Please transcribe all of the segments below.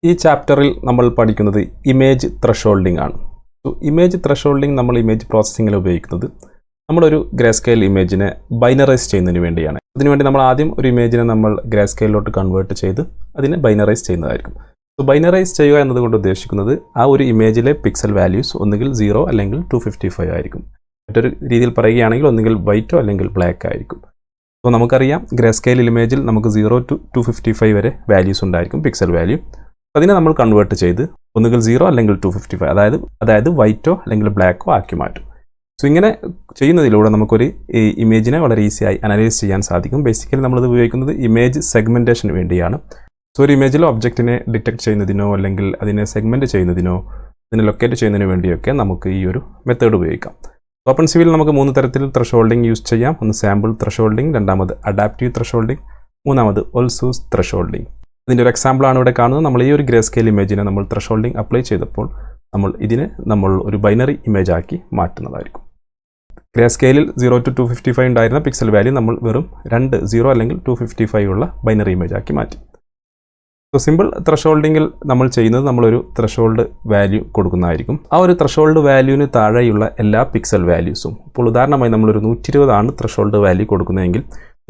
ഈ ചാപ്റ്ററിൽ നമ്മൾ പഠിക്കുന്നത് ഇമേജ് ത്രെഷോൾഡിംഗ് ആണ്. ഇമേജ് ത്രെഷോൾഡിംഗ് നമ്മൾ ഇമേജ് പ്രോസസ്സിങ്ങിൽ ഉപയോഗിക്കുന്നത് നമ്മളൊരു ഗ്രേസ്കെയിൽ ഇമേജിനെ ബൈനറൈസ് ചെയ്യുന്നതിന് വേണ്ടിയാണ്. അതിനുവേണ്ടി നമ്മൾ ആദ്യം ഒരു ഇമേജിനെ നമ്മൾ ഗ്രേസ്കെയിലോട്ട് കൺവേർട്ട് ചെയ്ത് അതിനെ ബൈനറൈസ് ചെയ്യുന്നതായിരിക്കും. ബൈനറൈസ് ചെയ്യുക എന്നതുകൊണ്ട് ഉദ്ദേശിക്കുന്നത് ആ ഒരു ഇമേജിലെ പിക്സൽ വാല്യൂസ് ഒന്നുകിൽ 0 അല്ലെങ്കിൽ 255 ആയിരിക്കും. മറ്റൊരു രീതിയിൽ പറയുകയാണെങ്കിൽ ഒന്നുകിൽ വൈറ്റോ അല്ലെങ്കിൽ ബ്ലാക്ക് ആയിരിക്കും. അപ്പോൾ നമുക്കറിയാം ഗ്രേസ്കെയിൽ ഇമേജിൽ നമുക്ക് 0 to 255 വരെ വാല്യൂസ് ഉണ്ടായിരിക്കും, പിക്സൽ വാല്യൂ. അതിനെ നമ്മൾ കൺവേർട്ട് ചെയ്ത് ഒന്നുകിൽ 0 അല്ലെങ്കിൽ 255 അതായത് വൈറ്റോ അല്ലെങ്കിൽ ബ്ലാക്കോ ആക്കി മാറ്റും. ഇങ്ങനെ ചെയ്യുന്നതിലൂടെ നമുക്കൊരു ഇമേജിനെ വളരെ ഈസിയായി അനലൈസ് ചെയ്യാൻ സാധിക്കും. ബേസിക്കലി നമ്മളിത് ഉപയോഗിക്കുന്നത് ഇമേജ് സെഗ്മെൻറ്റേഷന് വേണ്ടിയാണ്. ഒരു ഇമേജിലെ ഒബ്ജക്റ്റിനെ ഡിറ്റക്ട് ചെയ്യുന്നതിനോ അല്ലെങ്കിൽ അതിനെ സെഗ്മെൻറ്റ് ചെയ്യുന്നതിനോ അതിനെ ലൊക്കേറ്റ് ചെയ്യുന്നതിനോ വേണ്ടിയൊക്കെ നമുക്ക് ഈ ഒരു മെത്തേഡ് ഉപയോഗിക്കാം. ഓപ്പൺസിവിയിൽ നമുക്ക് 3 തരത്തിൽ ത്രെഷോൾഡിംഗ് യൂസ് ചെയ്യാം. ഒന്ന് സാമ്പിൾ ത്രെഷോൾഡിംഗ്, രണ്ടാമത് അഡാപ്റ്റീവ് ത്രെഷോൾഡിംഗ്, മൂന്നാമത് ഓൾസൂസ് ത്രെഷോൾഡിംഗ്. ഇതിൻ്റെ ഒരു എക്സാമ്പിളാണ് ഇവിടെ കാണുന്നത്. നമ്മൾ ഈ ഒരു ഗ്രേസ്കെയിൽ ഇമേജിനെ നമ്മൾ ത്രെഷോൾഡിംഗ് അപ്ലൈ ചെയ്തപ്പോൾ നമ്മൾ ഒരു ബൈനറി ഇമേജ് ആക്കി മാറ്റുന്നതായിരിക്കും. ഗ്രേസ്കെയിലിൽ 0 to 255 ഉണ്ടായിരുന്ന പിക്സൽ വാല്യൂ നമ്മൾ വെറും 0 അല്ലെങ്കിൽ 255 ഉള്ള ബൈനറി ഇമേജ് ആക്കി മാറ്റി. സിമ്പിൾ ത്രെഷോൾഡിങ്ങിൽ നമ്മൾ ചെയ്യുന്നത് നമ്മളൊരു ത്രെഷോൾഡ് വാല്യൂ കൊടുക്കുന്നതായിരിക്കും. ആ ഒരു ത്രെഷോൾഡ് വാല്യൂവിന് താഴെയുള്ള എല്ലാ പിക്സൽ വാല്യൂസും, ഇപ്പോൾ ഉദാഹരണമായി നമ്മളൊരു 120 ആണ് ത്രെഷോൾഡ് വാല്യൂ കൊടുക്കുന്നതെങ്കിൽ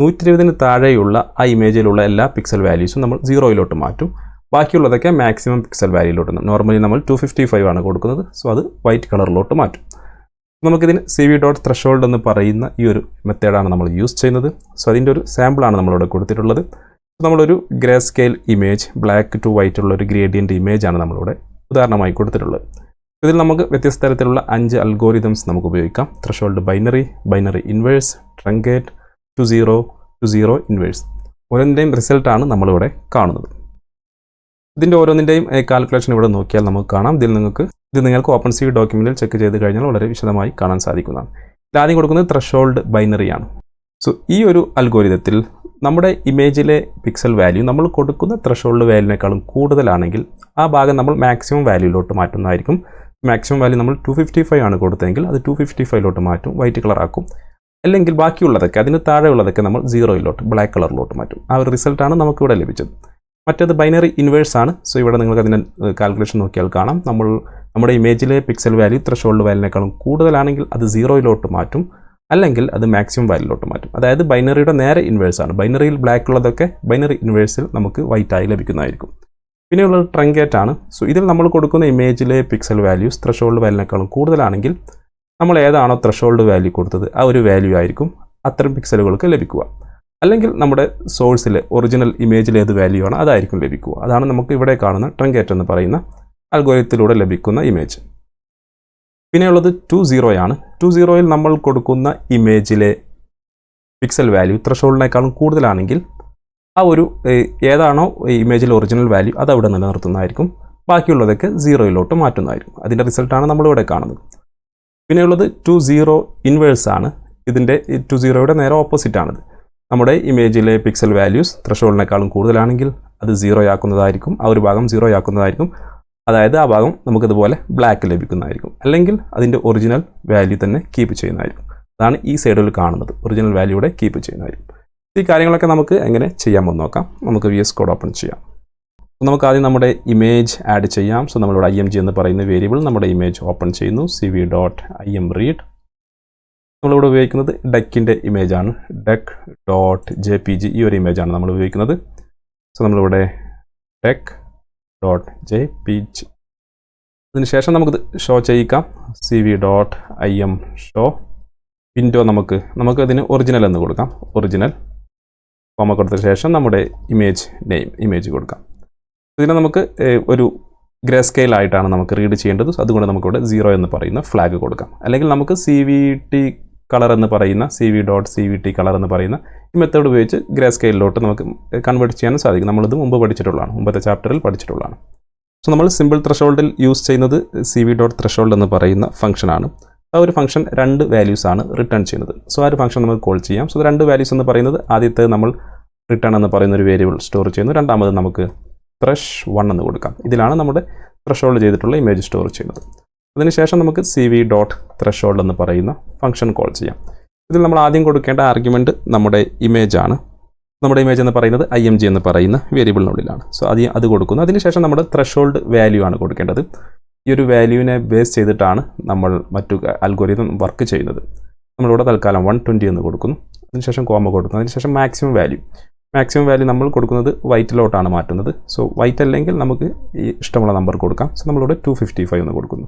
120ന് താഴെയുള്ള ആ ഇമേജിലുള്ള എല്ലാ പിക്സൽ വാല്യൂസും നമ്മൾ 0 മാറ്റും. ബാക്കിയുള്ളതൊക്കെ മാക്സിമം പിക്സൽ വാല്യൂയിലോട്ട്, നോർമലി നമ്മൾ 255 ആണ് കൊടുക്കുന്നത്, അത് വൈറ്റ് കളറിലോട്ട് മാറ്റും. നമുക്കിതിന് cv.threshold എന്ന് പറയുന്ന ഈ ഒരു മെത്തേഡാണ് നമ്മൾ യൂസ് ചെയ്യുന്നത്. അതിൻ്റെ ഒരു സാമ്പിളാണ് നമ്മളിവിടെ കൊടുത്തിട്ടുള്ളത്. നമ്മളൊരു gray scale image, black to white ഉള്ള ഒരു ഗ്രേഡിയൻ്റ് ഇമേജാണ് നമ്മളിവിടെ ഉദാഹരണമായി കൊടുത്തിട്ടുള്ളത്. ഇതിൽ നമുക്ക് വ്യത്യസ്ത തരത്തിലുള്ള 5 അൽഗോരിതംസ് നമുക്ക് ഉപയോഗിക്കാം. Threshold binary, binary inverse, truncate, to zero inverse. ഓരോന്നിൻ്റെയും റിസൾട്ടാണ് നമ്മളിവിടെ കാണുന്നത്. ഇതിൻ്റെ ഓരോന്നിൻ്റെയും കാൽക്കുലേഷൻ ഇവിടെ നോക്കിയാൽ നമുക്ക് കാണാം. ഇത് നിങ്ങൾക്ക് OpenCV ഡോക്യുമെൻറ്റിൽ ചെക്ക് ചെയ്ത് കഴിഞ്ഞാൽ വളരെ വിശദമായി കാണാൻ സാധിക്കുന്നതാണ്. ആദ്യം കൊടുക്കുന്നത് ത്രെഷോൾഡ് ബൈനറിയാണ്. ഈ ഒരു അൽഗോരിതത്തിൽ നമ്മുടെ ഇമേജിലെ പിക്സൽ വാല്യൂ നമ്മൾ കൊടുക്കുന്ന ത്രെഷോൾഡ് വാല്യൂവിനേക്കാളും കൂടുതലാണെങ്കിൽ ആ ഭാഗം നമ്മൾ മാക്സിമം വാല്യൂയിലോട്ട് മാറ്റുന്നതായിരിക്കും. മാക്സിമം വാല്യൂ നമ്മൾ 255 ആണ് കൊടുത്തതെങ്കിൽ അത് 255 മാറ്റും, വൈറ്റ് കളറാക്കും. അല്ലെങ്കിൽ ബാക്കിയുള്ളതൊക്കെ, അതിന് താഴെയുള്ളതൊക്കെ നമ്മൾ 0 ബ്ലാക്ക് കളറിലോട്ട് മാറ്റും. ആ ഒരു റിസൾട്ടാണ് നമുക്കിവിടെ ലഭിച്ചത്. മറ്റേത് ബൈനറി ഇൻവേഴ്സ് ആണ്. ഇവിടെ നിങ്ങൾക്ക് അതിൻ്റെ കാൽക്കുലേഷൻ നോക്കിയാൽ കാണാം. നമ്മുടെ ഇമേജിലെ പിക്സൽ വാല്യൂ ത്രെഷോൾഡ് വാല്യൂവിനേക്കാളും കൂടുതലാണെങ്കിൽ അത് 0 മാറ്റും, അല്ലെങ്കിൽ അത് മാക്സിമം വാല്യൂയിലോട്ട് മാറ്റും. അതായത് ബൈനറിയുടെ നേരെ ഇൻവേഴ്സ് ആണ്. ബൈനറിയിൽ ബ്ലാക്ക് ഉള്ളതൊക്കെ ബൈനറി ഇൻവേഴ്സിൽ നമുക്ക് വൈറ്റായി ലഭിക്കുന്നതായിരിക്കും. പിന്നെയുള്ളത് ട്രങ്കേറ്റ് ആണ്. ഇതിൽ നമ്മൾ കൊടുക്കുന്ന ഇമേജിലെ പിക്സൽ വാല്യൂസ് ത്രെഷോൾഡ് വാല്യൂവിനേക്കാളും കൂടുതലാണെങ്കിൽ നമ്മൾ ഏതാണോ ത്രെഷോൾഡ് വാല്യൂ കൊടുത്തത് ആ ഒരു വാല്യൂ ആയിരിക്കും അത്തരം പിക്സലുകൾക്ക് ലഭിക്കുക. അല്ലെങ്കിൽ നമ്മുടെ സോഴ്സിലെ ഒറിജിനൽ ഇമേജിൽ ഏത് വാല്യൂ ആണ് അതായിരിക്കും ലഭിക്കുക. അതാണ് നമുക്ക് ഇവിടെ കാണുന്ന ട്രങ്കേറ്റ് എന്ന് പറയുന്ന അൽഗോരിതത്തിലൂടെ ലഭിക്കുന്ന ഇമേജ്. പിന്നെയുള്ളത് 20 ആണ്. 20ൽ നമ്മൾ കൊടുക്കുന്ന ഇമേജിലെ പിക്സൽ വാല്യൂ ത്രെഷോൾഡിനേക്കാളും കൂടുതലാണെങ്കിൽ ആ ഒരു ഏതാണോ ഇമേജിലെ ഒറിജിനൽ വാല്യൂ അത് അവിടെ നിലനിർത്തുന്നതായിരിക്കും. ബാക്കിയുള്ളതൊക്കെ 0 മാറ്റുന്നതായിരിക്കും. അതിൻ്റെ റിസൾട്ടാണ് നമ്മളിവിടെ കാണുന്നത്. പിന്നെയുള്ളത് 20 ഇൻവേഴ്സ് ആണ്. ഇതിൻ്റെ 20യുടെ നേരെ ഓപ്പോസിറ്റാണിത്. നമ്മുടെ ഇമേജിലെ പിക്സൽ വാല്യൂസ് ത്രെഷോൾഡിനേക്കാളും കൂടുതലാണെങ്കിൽ അത് 0 ആക്കുന്നതായിരിക്കും. ആ ഒരു ഭാഗം 0 ആക്കുന്നതായിരിക്കും. അതായത് ആ ഭാഗം നമുക്കിതുപോലെ ബ്ലാക്ക് ലഭിക്കുന്നതായിരിക്കും. അല്ലെങ്കിൽ അതിൻ്റെ ഒറിജിനൽ വാല്യൂ തന്നെ കീപ്പ് ചെയ്യുന്നതായിരിക്കും. അതാണ് ഈ സൈഡിൽ കാണുന്നത്, ഒറിജിനൽ വാല്യൂടെ കീപ്പ് ചെയ്യുന്നതായിരിക്കും. ഈ കാര്യങ്ങളൊക്കെ നമുക്ക് എങ്ങനെ ചെയ്യാമെന്ന് നോക്കാം. നമുക്ക് VS കോഡ് ഓപ്പൺ ചെയ്യാം. നമുക്ക് ആദ്യം നമ്മുടെ ഇമേജ് ആഡ് ചെയ്യാം. നമ്മളിവിടെ img എന്ന് പറയുന്ന വേരിയബിൾ നമ്മുടെ ഇമേജ് ഓപ്പൺ ചെയ്യുന്നു. cv.imread. നമ്മളിവിടെ ഉപയോഗിക്കുന്നത് ഡെക്കിൻ്റെ ഇമേജാണ്. deck.jpg ഈ ഒരു ഇമേജാണ് നമ്മൾ ഉപയോഗിക്കുന്നത്. നമ്മളിവിടെ deck.jpg. അതിനുശേഷം നമുക്കിത് ഷോ ചെയ്യിക്കാം. cv.im ഷോ വിൻഡോ നമുക്ക് ഇതിന് ഒറിജിനൽ എന്ന് കൊടുക്കാം. ഒറിജിനൽ കോമ കൊടുത്ത ശേഷം നമ്മുടെ ഇമേജ് കൊടുക്കാം. ഇതിനെ നമുക്ക് ഒരു ഗ്രേ സ്കെയിൽ ആയിട്ടാണ് നമുക്ക് റീഡ് ചെയ്യേണ്ടത്. അതുകൊണ്ട് നമുക്കിവിടെ 0 എന്ന് പറയുന്ന ഫ്ലാഗ് കൊടുക്കാം. അല്ലെങ്കിൽ നമുക്ക് cvt കളർ എന്ന് പറയുന്ന cv.cvt കളർ എന്ന് പറയുന്ന ഈ മെത്തേഡ് ഉപയോഗിച്ച് ഗ്രേ സ്കെയിലിലോട്ട് നമുക്ക് കൺവേർട്ട് ചെയ്യാനും സാധിക്കും. നമ്മളിത് മുമ്പ് പഠിച്ചിട്ടുള്ളതാണ്, മുമ്പത്തെ ചാപ്റ്ററിൽ പഠിച്ചിട്ടുള്ളതാണ്. നമ്മൾ സിമ്പിൾ ത്രെഷോൾഡിൽ യൂസ് ചെയ്യുന്നത് cv.threshold എന്ന് പറയുന്ന ഫംഗ്ഷനാണ്. ആ ഒരു ഫംഗ്ഷൻ 2 വാല്യൂസ് ആണ് റിട്ടേൺ ചെയ്യുന്നത്. ആ ഒരു ഫംഗ്ഷൻ നമുക്ക് കോൾ ചെയ്യാം. 2 വാല്യൂസ് എന്ന് പറയുന്നത് ആദ്യത്തെ നമ്മൾ റിട്ടേൺ എന്ന് പറയുന്ന ഒരു വേരിയബിൾ സ്റ്റോർ ചെയ്യുന്നു. രണ്ടാമത് നമുക്ക് thresh1 എന്ന് കൊടുക്കാം. ഇതിലാണ് നമ്മുടെ ത്രെഷോൾഡ് ചെയ്തിട്ടുള്ള ഇമേജ് സ്റ്റോർ ചെയ്യുന്നത്. അതിനുശേഷം നമുക്ക് cv.threshold എന്ന് പറയുന്ന ഫംഗ്ഷൻ കോൾ ചെയ്യാം. ഇതിൽ നമ്മൾ ആദ്യം കൊടുക്കേണ്ട ആർഗ്യുമെൻറ്റ് നമ്മുടെ ഇമേജാണ്. നമ്മുടെ ഇമേജ് എന്ന് പറയുന്നത് img എന്ന് പറയുന്ന വേരിയബിളിനുള്ളിലാണ്. സോ അത് കൊടുക്കുന്നു. അതിനുശേഷം നമ്മുടെ ത്രെഷോൾഡ് വാല്യൂ ആണ് കൊടുക്കേണ്ടത്. ഈ ഒരു വാല്യൂവിനെ ബേസ് ചെയ്തിട്ടാണ് നമ്മൾ മറ്റു അൽഗോരിതം വർക്ക് ചെയ്യുന്നത്. നമ്മളിവിടെ തൽക്കാലം 120 എന്ന് കൊടുക്കുന്നു. അതിനുശേഷം കോമ കൊടുക്കുന്നു. അതിനുശേഷം മാക്സിമം വാല്യൂ നമ്മൾ കൊടുക്കുന്നത് വൈറ്റിലോട്ടാണ് മാറ്റുന്നത്. സോ വൈറ്റ് അല്ലെങ്കിൽ നമുക്ക് ഈ ഇഷ്ടമുള്ള നമ്പർ കൊടുക്കാം. സോ നമ്മളിവിടെ 255 എന്ന് കൊടുക്കുന്നു.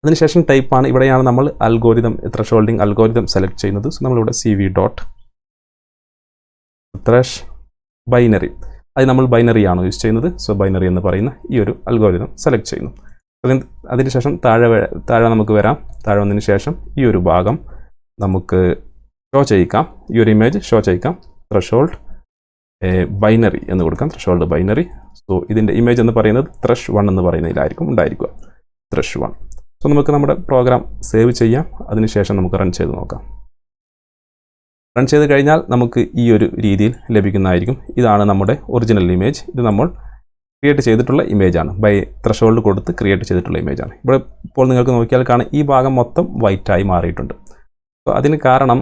അതിനുശേഷം ടൈപ്പാണ്, ഇവിടെയാണ് നമ്മൾ അൽഗോരിതം ത്രെഷോൾഡിംഗ് അൽഗോരിതം സെലക്ട് ചെയ്യുന്നത്. സോ നമ്മളിവിടെ cv.thresh ബൈനറി, അത് നമ്മൾ ബൈനറി ആണ് യൂസ് ചെയ്യുന്നത്. സോ ബൈനറി എന്ന് പറയുന്ന ഈ ഒരു അൽഗോരിതം സെലക്ട് ചെയ്യുന്നു. അതിനുശേഷം താഴെ നമുക്ക് വരാം. താഴെ വന്നതിന് ശേഷം ഈ ഒരു ഭാഗം നമുക്ക് ഷോ ചെയ്യിക്കാം. ഈ ഒരു ഇമേജ് ഷോ ചെയ്യിക്കാം. ത്രെഷോൾഡ് ബൈനറി എന്ന് കൊടുക്കാം. Threshold binary. സോ ഇതിൻ്റെ ഇമേജ് എന്ന് പറയുന്നത് thresh 1 എന്ന് പറയുന്നതിലായിരിക്കും ഉണ്ടായിരിക്കുക. thresh 1. സോ നമുക്ക് നമ്മുടെ പ്രോഗ്രാം സേവ് ചെയ്യാം. അതിനുശേഷം നമുക്ക് റൺ ചെയ്ത് നോക്കാം. റൺ ചെയ്ത് കഴിഞ്ഞാൽ നമുക്ക് ഈ ഒരു രീതിയിൽ ലഭിക്കുന്നതായിരിക്കും. ഇതാണ് നമ്മുടെ ഒറിജിനൽ ഇമേജ്. ഇത് നമ്മൾ ക്രിയേറ്റ് ചെയ്തിട്ടുള്ള ഇമേജാണ്. ബൈ ത്രെഷോൾഡ് കൊടുത്ത് ക്രിയേറ്റ് ചെയ്തിട്ടുള്ള ഇമേജാണ്. ഇവിടെ ഇപ്പോൾ നിങ്ങൾക്ക് നോക്കിയാൽ കാണാം ഈ ഭാഗം മൊത്തം വൈറ്റായി മാറിയിട്ടുണ്ട്. സോ അതിന് കാരണം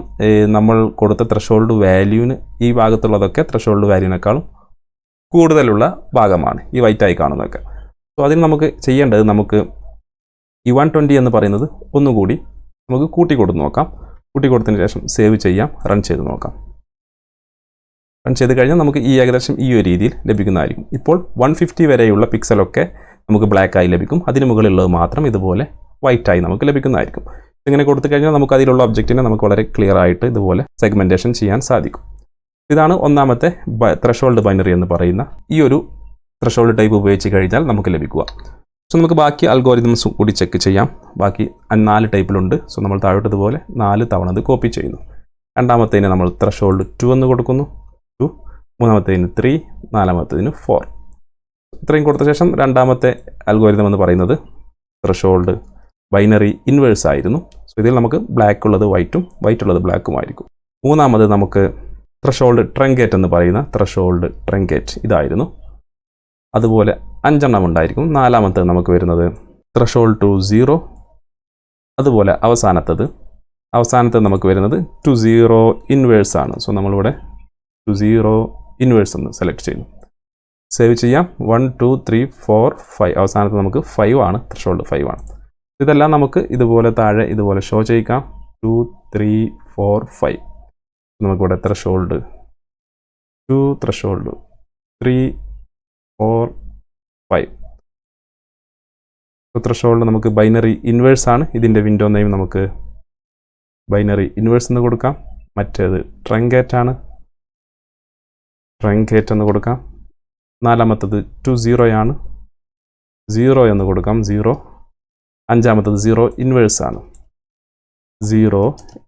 നമ്മൾ കൊടുത്ത ത്രെഷോൾഡ് വാല്യൂവിന് ഈ ഭാഗത്തുള്ളതൊക്കെ ത്രെഷോൾഡ് വാല്യൂവിനേക്കാളും കൂടുതലുള്ള ഭാഗമാണ് ഈ വൈറ്റായി കാണുന്നതൊക്കെ. സോ അതിന് നമുക്ക് ചെയ്യേണ്ടത്, നമുക്ക് ഈ 120 എന്ന് പറയുന്നത് ഒന്നുകൂടി നമുക്ക് കൂട്ടി കൊടുത്ത് നോക്കാം. കൂട്ടി കൊടുത്തതിന് ശേഷം സേവ് ചെയ്യാം. റൺ ചെയ്ത് നോക്കാം. റൺ ചെയ്ത് കഴിഞ്ഞാൽ നമുക്ക് ഈ ഏകദേശം ഈ ഒരു രീതിയിൽ ലഭിക്കുന്നതായിരിക്കും. ഇപ്പോൾ 150 വരെയുള്ള പിക്സലൊക്കെ നമുക്ക് ബ്ലാക്കായി ലഭിക്കും. അതിന് മുകളിലുള്ളത് മാത്രം ഇതുപോലെ വൈറ്റായി നമുക്ക് ലഭിക്കുന്നതായിരിക്കും. ഇങ്ങനെ കൊടുത്തു കഴിഞ്ഞാൽ നമുക്ക് അതിലുള്ള ഒബ്ജക്റ്റിനെ നമുക്ക് വളരെ ക്ലിയർ ആയിട്ട് ഇതുപോലെ സെഗ്മെൻറ്റേഷൻ ചെയ്യാൻ സാധിക്കും. ഇതാണ് ഒന്നാമത്തെ ത്രെഷോൾഡ് ബൈനറി എന്ന് പറയുന്ന ഈ ഒരു ത്രെഷോൾഡ് ടൈപ്പ് ഉപയോഗിച്ച് കഴിഞ്ഞാൽ നമുക്ക് ലഭിക്കുക. സോ നമുക്ക് ബാക്കി അൽഗോരിതംസ് കൂടി ചെക്ക് ചെയ്യാം. ബാക്കി 4 ടൈപ്പിലുണ്ട്. സോ നമ്മൾ താഴോട്ട് ഇതുപോലെ 4 തവണ അത് കോപ്പി ചെയ്യുന്നു. രണ്ടാമത്തേന് നമ്മൾ ത്രെഷോൾഡ് 2 എന്ന് കൊടുക്കുന്നു. 2. മൂന്നാമത്തേന് 3. നാലാമത്തേന് 4. ഇത്രയും കൊടുത്ത ശേഷം രണ്ടാമത്തെ അൽഗോരിതം എന്ന് പറയുന്നത് ത്രെഷോൾഡ് ബൈനറി ഇൻവേഴ്സ് ആയിരുന്നു. സോ ഇതിൽ നമുക്ക് ബ്ലാക്ക് ഉള്ളത് വൈറ്റും വൈറ്റ് ഉള്ളത് ബ്ലാക്കും ആയിരിക്കും. മൂന്നാമത് നമുക്ക് ത്രെഷോൾഡ് ട്രങ്കേറ്റ് എന്ന് പറയുന്ന ത്രെഷോൾഡ് ട്രങ്കേറ്റ് ഇതായിരുന്നു. അതുപോലെ 5 എണ്ണം ഉണ്ടായിരിക്കും. നാലാമത്തേത് നമുക്ക് വരുന്നത് ത്രെഷോൾഡ് ടു 0. അതുപോലെ അവസാനത്തത് നമുക്ക് വരുന്നത് 20 ഇൻവേഴ്സ് ആണ്. സോ നമ്മളിവിടെ 20 ഇൻവേഴ്സ് എന്ന് സെലക്ട് ചെയ്യുന്നു. സേവ് ചെയ്യാം. 1 2 3 4 5. അവസാനത്ത് നമുക്ക് 5 ആണ്. ത്രെഷോൾഡ് 5 ആണ്. ഇതെല്ലാം നമുക്ക് ഇതുപോലെ താഴെ ഇതുപോലെ ഷോ ചെയ്യിക്കാം. 2 3 4 5. നമുക്കിവിടെ ത്രെഷോൾഡ് 2, ത്രെഷോൾഡ് 3 4 5. ത്രെഷോൾഡ് നമുക്ക് ബൈനറി ഇൻവേഴ്സ് ആണ്. ഇതിൻ്റെ വിൻഡോ നെയിം നമുക്ക് ബൈനറി ഇൻവേഴ്സ് എന്ന് കൊടുക്കാം. മറ്റേത് ട്രങ്കേറ്റ് ആണ്. ട്രങ്കേറ്റ് എന്ന് കൊടുക്കാം. നാലാമത്തത് 20 ആണ്. 0 എന്ന് കൊടുക്കാം. 0. അഞ്ചാമത്തത് 0 ഇൻവേഴ്സ് ആണ്. 0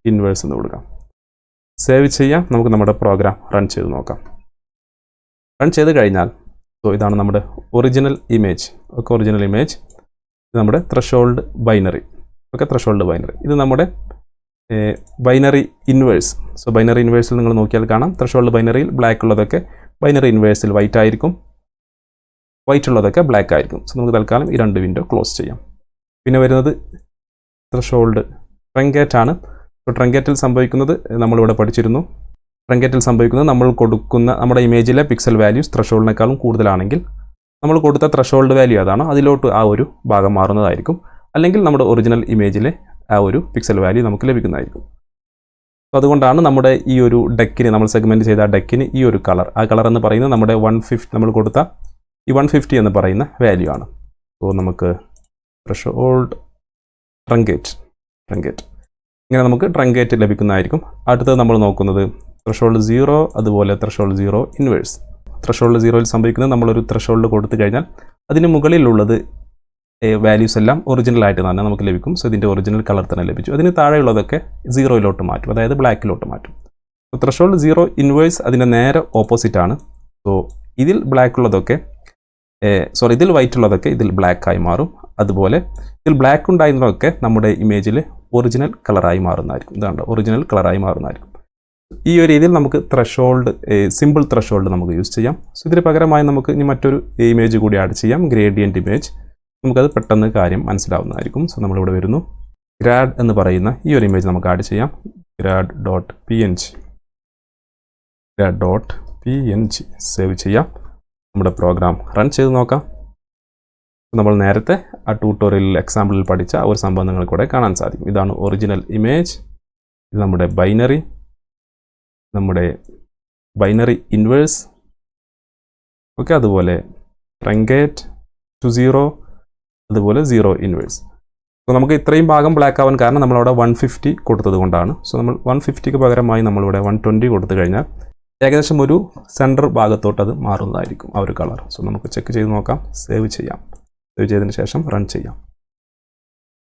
ഇൻവേഴ്സ് എന്ന് കൊടുക്കാം. സേവ് ചെയ്യാം. നമുക്ക് നമ്മുടെ പ്രോഗ്രാം റൺ ചെയ്ത് നോക്കാം. റൺ ചെയ്ത് കഴിഞ്ഞാൽ ഇതാണ് നമ്മുടെ ഒറിജിനൽ ഇമേജ്. Original image. ഇത് നമ്മുടെ ത്രെഷോൾഡ് ബൈനറി. Threshold binary. ഇത് നമ്മുടെ ബൈനറി ഇൻവേഴ്സ്. സോ ബൈനറി ഇൻവേഴ്സിൽ നിങ്ങൾ നോക്കിയാൽ കാണാം ത്രെഷോൾഡ് ബൈനറിയിൽ ബ്ലാക്ക് ഉള്ളതൊക്കെ ബൈനറി ഇൻവേഴ്സിൽ വൈറ്റ് ആയിരിക്കും, വൈറ്റ് ഉള്ളതൊക്കെ ബ്ലാക്ക് ആയിരിക്കും. സോ നമുക്ക് തൽക്കാലം ഈ 2 വിൻഡോ ക്ലോസ് ചെയ്യാം. പിന്നെ വരുന്നത് ത്രെഷോൾഡ് ട്രങ്കേറ്റ് ആണ്. സോ ട്രങ്കേറ്റിൽ സംഭവിക്കുന്നത് നമ്മളിവിടെ പഠിച്ചിരുന്നു. ട്രങ്കേറ്റിൽ സംഭവിക്കുന്നത് നമ്മൾ കൊടുക്കുന്ന നമ്മുടെ ഇമേജിലെ പിക്സൽ വാല്യൂസ് ത്രെഷോൾഡിനേക്കാളും കൂടുതലാണെങ്കിൽ നമ്മൾ കൊടുത്ത ത്രെഷോൾഡ് വാല്യൂ അതാണോ അതിലോട്ട് ആ ഒരു ഭാഗം മാറുന്നതായിരിക്കും. അല്ലെങ്കിൽ നമ്മുടെ ഒറിജിനൽ ഇമേജിലെ ആ ഒരു പിക്സൽ വാല്യൂ നമുക്ക് ലഭിക്കുന്നതായിരിക്കും. അപ്പോൾ അതുകൊണ്ടാണ് നമ്മുടെ ഈ ഒരു ഡെക്കിന് നമ്മൾ സെഗ്മെൻറ്റ് ചെയ്ത ആ ഡെക്കിന് ഈ ഒരു കളർ, ആ കളർ എന്ന് പറയുന്നത് നമ്മുടെ 150 നമ്മൾ കൊടുത്ത ഈ 150 എന്ന് പറയുന്ന വാല്യൂ ആണ്. സോ നമുക്ക് ത്രെഷോൾഡ് ട്രങ്കേറ്റ് ഇങ്ങനെ നമുക്ക് ട്രങ്കേറ്റ് ലഭിക്കുന്നതായിരിക്കും. അടുത്തത് നമ്മൾ നോക്കുന്നത് ത്രെഷോൾഡ് 0, അതുപോലെ ത്രെഷോൾഡ് 0 ഇൻവേഴ്സ്. ത്രെഷോൾഡ് 0ൽ സംഭവിക്കുന്നത് നമ്മളൊരു ത്രെഷോൾഡ് കൊടുത്തു കഴിഞ്ഞാൽ അതിന് മുകളിലുള്ളത് വാല്യൂസ് എല്ലാം ഒറിജിനലായിട്ട് തന്നെ നമുക്ക് ലഭിക്കും. സോ ഇതിൻ്റെ ഒറിജിനൽ കളർ തന്നെ ലഭിച്ചു. അതിന് താഴെയുള്ളതൊക്കെ 0യിലോട്ട് മാറ്റും, അതായത് ബ്ലാക്കിലോട്ട് മാറ്റും. സോ ത്രെഷോൾഡ് 0 ഇൻവേഴ്സ് അതിൻ്റെ നേരെ ഓപ്പോസിറ്റ് ആണ്. സോ ഇതിൽ ബ്ലാക്ക് ഉള്ളതൊക്കെ ഇതിൽ വൈറ്റ് ഉള്ളതൊക്കെ ഇതിൽ ബ്ലാക്ക് ആയി മാറും. അതുപോലെ ഇതിൽ ബ്ലാക്ക് ഉണ്ടായിരുന്നതൊക്കെ നമ്മുടെ ഇമേജിൽ ഒറിജിനൽ കളറായി മാറുന്നതായിരിക്കും. ഇതാണ് ഒറിജിനൽ കളറായി മാറുന്നതായിരിക്കും. ഈ ഒരു രീതിയിൽ നമുക്ക് ത്രെഷോൾഡ്, സിമ്പിൾ ത്രെഷോൾഡ് നമുക്ക് യൂസ് ചെയ്യാം. സോ ഇതിന് പകരമായി നമുക്ക് ഇനി മറ്റൊരു ഇമേജ് കൂടി ആഡ് ചെയ്യാം, ഗ്രേഡിയൻറ്റ് ഇമേജ്. നമുക്കത് പെട്ടെന്ന് കാര്യം മനസ്സിലാവുന്നതായിരിക്കും. സോ നമ്മളിവിടെ വരുന്നു. ഗ്രാഡ് എന്ന് പറയുന്ന ഈ ഒരു ഇമേജ് നമുക്ക് ആഡ് ചെയ്യാം. grad.png. .png സേവ് ചെയ്യാം. നമ്മുടെ പ്രോഗ്രാം റൺ ചെയ്ത് നോക്കാം. നമ്മൾ നേരത്തെ ആ ട്യൂട്ടോറിയലിൽ എക്സാമ്പിളിൽ പഠിച്ച ഒരു സംഭവം നിങ്ങൾക്ക് ഇവിടെ കാണാൻ സാധിക്കും. ഇതാണ് ഒറിജിനൽ ഇമേജ്. ഇത് നമ്മുടെ ബൈനറി ഇൻവേഴ്സ്, ഓക്കെ, അതുപോലെ ട്രങ്കേറ്റ് ടു 0, അതുപോലെ 0 ഇൻവേഴ്സ്. സോ നമുക്ക് ഇത്രയും ഭാഗം ബ്ലാക്ക് ആവാൻ കാരണം നമ്മളവിടെ 150 കൊടുത്തത് കൊണ്ടാണ്. സോ നമ്മൾ 150ക്ക് പകരമായി നമ്മളിവിടെ 120 കൊടുത്തു കഴിഞ്ഞാൽ ഏകദേശം ഒരു സെൻറ്റർ ഭാഗത്തോട്ട് അത് മാറുന്നതായിരിക്കും ആ ഒരു കളർ. സോ നമുക്ക് ചെക്ക് ചെയ്ത് നോക്കാം. സേവ് ചെയ്യാം. സേവ് ചെയ്തതിന് ശേഷം റൺ ചെയ്യാം.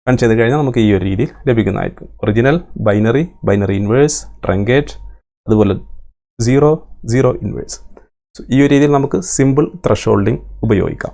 റൺ ചെയ്ത് കഴിഞ്ഞാൽ നമുക്ക് ഈ ഒരു രീതിയിൽ ലഭിക്കുന്നതായിരിക്കും. ഒറിജിനൽ, ബൈനറി ഇൻവേഴ്സ്, ട്രങ്കേറ്റ്, അതുപോലെ 0 ഇൻവേഴ്സ്. സോ ഈ ഒരു രീതിയിൽ നമുക്ക് സിമ്പിൾ ത്രെഷോൾഡിംഗ് ഉപയോഗിക്കാം.